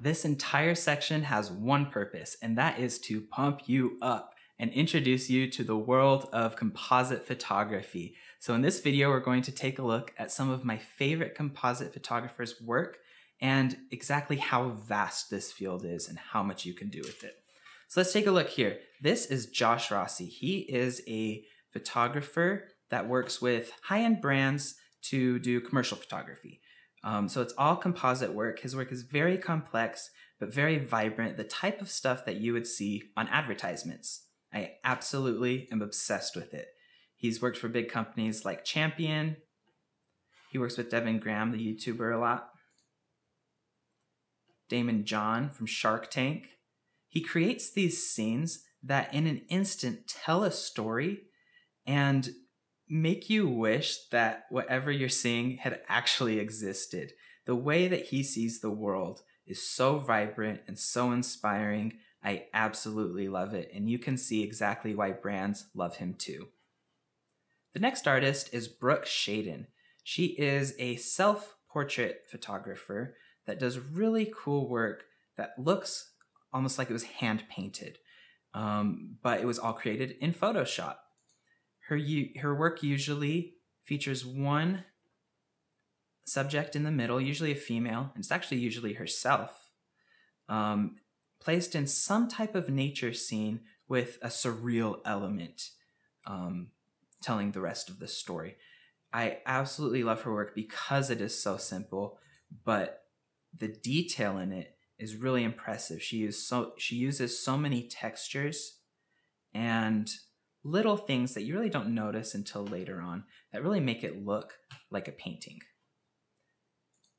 This entire section has one purpose, and that is to pump you up and introduce you to the world of composite photography. So in this video, we're going to take a look at some of my favorite composite photographers' work and exactly how vast this field is and how much you can do with it. So let's take a look here. This is Josh Rossi. He is a photographer that works with high-end brands to do commercial photography. So it's all composite work. His work is very complex, but very vibrant, the type of stuff that you would see on advertisements. I absolutely am obsessed with it. He's worked for big companies like Champion. He works with Devin Graham, the YouTuber, a lot. Damon John from Shark Tank. He creates these scenes that in an instant tell a story and make you wish that whatever you're seeing had actually existed. The way that he sees the world is so vibrant and so inspiring. I absolutely love it, and you can see exactly why brands love him too. The next artist is Brooke Shaden. She is a self-portrait photographer that does really cool work that looks almost like it was hand-painted, but it was all created in Photoshop. Her work usually features one subject in the middle, usually a female, and it's actually usually herself, placed in some type of nature scene with a surreal element, telling the rest of the story. I absolutely love her work because it is so simple, but the detail in it is really impressive. She uses so many textures and little things that you really don't notice until later on that really make it look like a painting.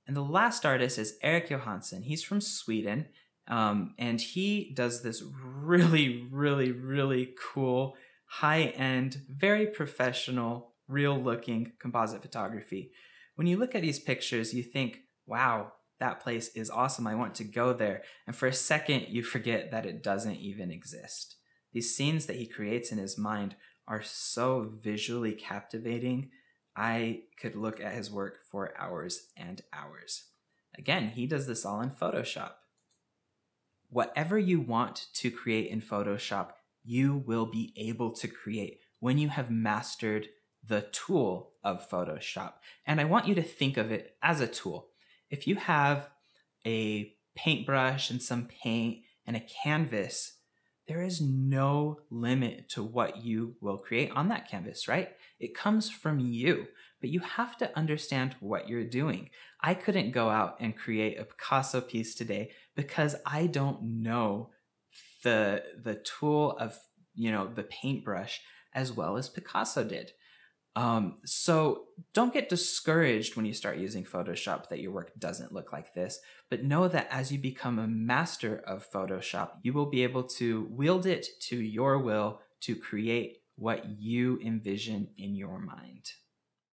And the last artist is Eric Johansson. He's from Sweden, and he does this really, really, really cool, high-end, very professional, real-looking composite photography. When you look at these pictures, you think, wow, that place is awesome. I want to go there. And for a second, you forget that it doesn't even exist. These scenes that he creates in his mind are so visually captivating. I could look at his work for hours and hours. Again, he does this all in Photoshop. Whatever you want to create in Photoshop, you will be able to create when you have mastered the tool of Photoshop. And I want you to think of it as a tool. If you have a paintbrush and some paint and a canvas, there is no limit to what you will create on that canvas, right? It comes from you, but you have to understand what you're doing. I couldn't go out and create a Picasso piece today because I don't know the tool of, the paintbrush as well as Picasso did. So don't get discouraged when you start using Photoshop that your work doesn't look like this, but know that as you become a master of Photoshop, you will be able to wield it to your will to create what you envision in your mind.